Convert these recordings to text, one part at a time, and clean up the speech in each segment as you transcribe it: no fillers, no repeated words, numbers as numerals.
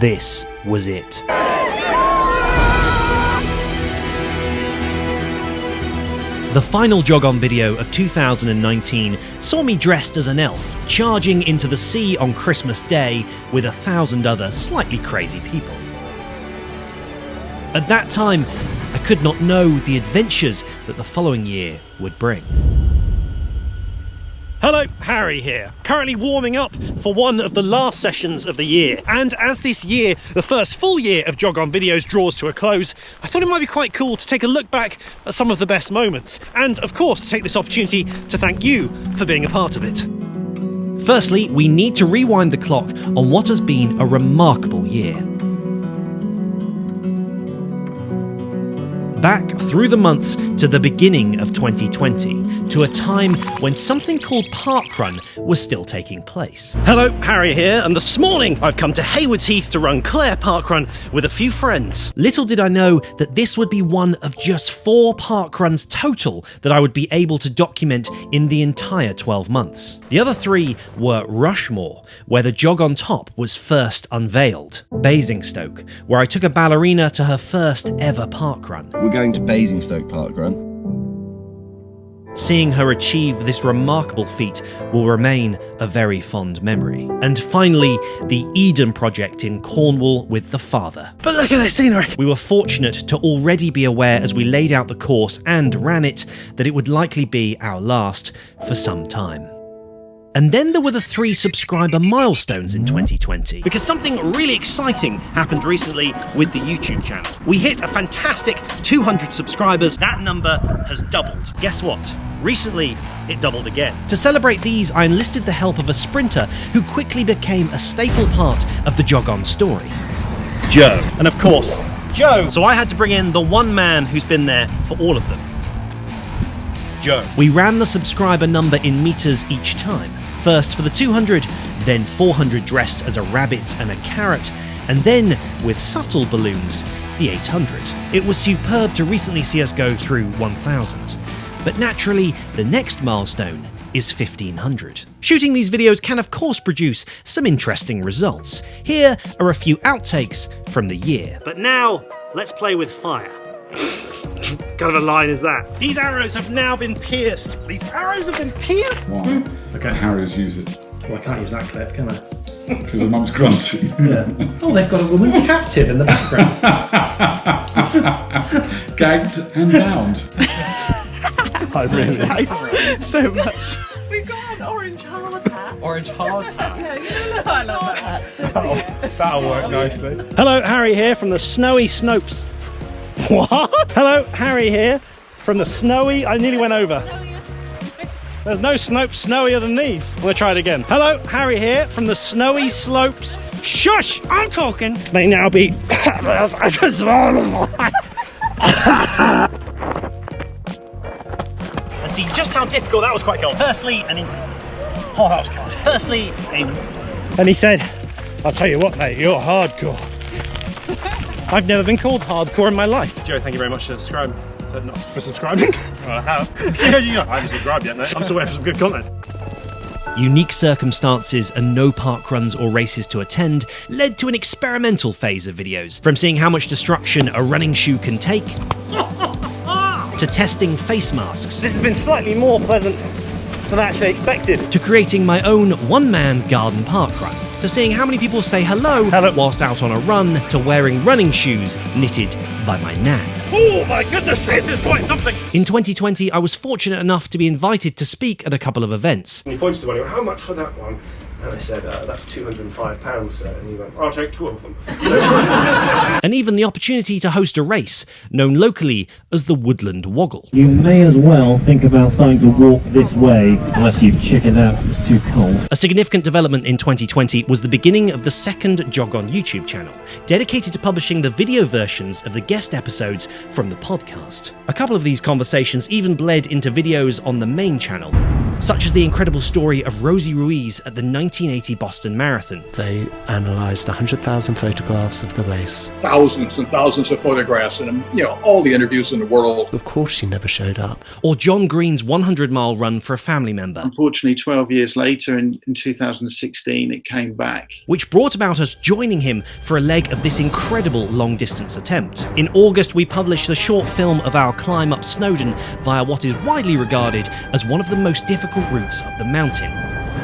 this was it. The final Jog On video of 2019 saw me dressed as an elf, charging into the sea on Christmas Day with 1,000 other slightly crazy people. At that time, I could not know the adventures that the following year would bring. Hello, Harry here, currently warming up for one of the last sessions of the year. And as this year, the first full year of Jog On videos, draws to a close, I thought it might be quite cool to take a look back at some of the best moments. And of course, to take this opportunity to thank you for being a part of it. Firstly, we need to rewind the clock on what has been a remarkable year. Back through the months to the beginning of 2020, to a time when something called parkrun was still taking place. Hello, Harry here, and this morning I've come to Haywards Heath to run Clare Parkrun with a few friends. Little did I know that this would be one of just 4 parkruns total that I would be able to document in the entire 12 months. The other 3 were Rushmore, where the Jog On Top was first unveiled, Basingstoke, where I took a ballerina to her first ever parkrun. We're going to Basingstoke Parkrun. Seeing her achieve this remarkable feat will remain a very fond memory. And finally, the Eden project in Cornwall with the father. But look at this scenery! We were fortunate to already be aware as we laid out the course and ran it that it would likely be our last for some time. And then there were the 3 subscriber milestones in 2020. Because something really exciting happened recently with the YouTube channel. We hit a fantastic 200 subscribers. That number has doubled. Guess what? Recently, it doubled again. To celebrate these, I enlisted the help of a sprinter who quickly became a staple part of the Jog On story. Joe. And of course, Joe. So I had to bring in the one man who's been there for all of them. Joe. We ran the subscriber number in meters each time. First for the 200, then 400 dressed as a rabbit and a carrot, and then, with subtle balloons, the 800. It was superb to recently see us go through 1,000. But naturally, the next milestone is 1,500. Shooting these videos can of course produce some interesting results. Here are a few outtakes from the year. But now, let's play with fire. What kind of a line is that? These arrows have now been pierced. These arrows have been pierced? Why? Okay. Harriers use it. Well, I can't use that clip, can I? Because the mum's grunting. Yeah. Oh, they've got a woman captive in the background. Gagged and bound. I really like so much. We've got an orange hard hat. Orange hard hat. Yeah, you know, I love hard hats. That'll work nicely. Hello, Harry here from the snowy Snopes. What? Hello, Harry here from the snowy... I nearly went over. There's no slopes snowier than these. I'm going to try it again. Hello, Harry here from the snowy slopes. Shush! I'm talking. May now be... And see just how difficult that was. Quite cold. Firstly, and he... Oh, that was cold. Firstly, and he said, I'll tell you what, mate, you're hardcore. I've never been called hardcore in my life. Joe, thank you very much for subscribing. Not for subscribing. Well, I have. I haven't subscribed yet, mate. I'm still waiting for some good content. Unique circumstances and no parkruns or races to attend led to an experimental phase of videos. From seeing how much destruction a running shoe can take, to testing face masks. This has been slightly more pleasant than I actually expected. To creating my own one-man garden parkrun. To seeing how many people say hello whilst out on a run, to wearing running shoes knitted by my nan. Oh my goodness, this is quite something! In 2020, I was fortunate enough to be invited to speak at a couple of events. And he pointed to one, he went, how much for that one? And I said, that's £205, sir. And he went, I'll take 2 of them. And even the opportunity to host a race, known locally as the Woodland Woggle. You may as well think about starting to walk this way, unless you've chickened out because it's too cold. A significant development in 2020 was the beginning of the second Jog On YouTube channel, dedicated to publishing the video versions of the guest episodes from the podcast. A couple of these conversations even bled into videos on the main channel. such as the incredible story of Rosie Ruiz at the 1980 Boston Marathon. They analysed 100,000 photographs of the race. Thousands and thousands of photographs and, all the interviews in the world. Of course she never showed up. Or John Green's 100-mile run for a family member. Unfortunately, 12 years later, in 2016, it came back. Which brought about us joining him for a leg of this incredible long-distance attempt. In August, we published the short film of our climb up Snowdon via what is widely regarded as one of the most difficult routes up the mountain,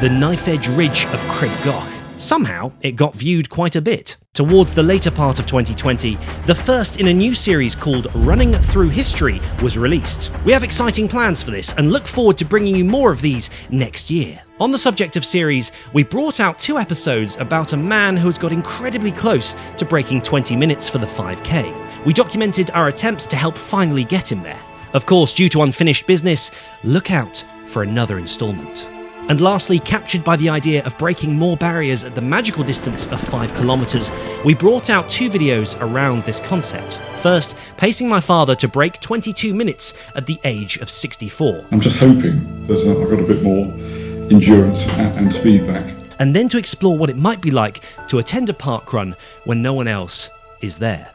the Knife Edge Ridge of Craig Goch. Somehow, it got viewed quite a bit. Towards the later part of 2020, the first in a new series called Running Through History was released. We have exciting plans for this and look forward to bringing you more of these next year. On the subject of series, we brought out 2 episodes about a man who has got incredibly close to breaking 20 minutes for the 5K. We documented our attempts to help finally get him there. Of course, due to unfinished business, look out for another instalment. And lastly, captured by the idea of breaking more barriers at the magical distance of 5 kilometers, we brought out 2 videos around this concept. First, pacing my father to break 22 minutes at the age of 64. I'm just hoping that I've got a bit more endurance and speed back. And then to explore what it might be like to attend a parkrun when no one else is there.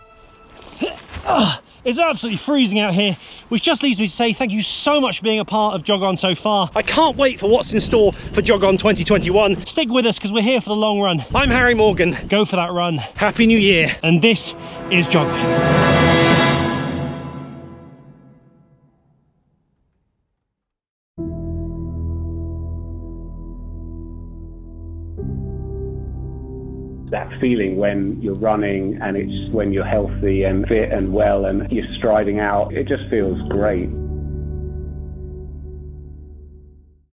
It's absolutely freezing out here, which just leaves me to say thank you so much for being a part of Jog On so far. I can't wait for what's in store for Jog On 2021. Stick with us because we're here for the long run. I'm Harry Morgan. Go for that run. Happy New Year. And this is Jog On. That feeling when you're running and it's when you're healthy and fit and well and you're striding out, it just feels great.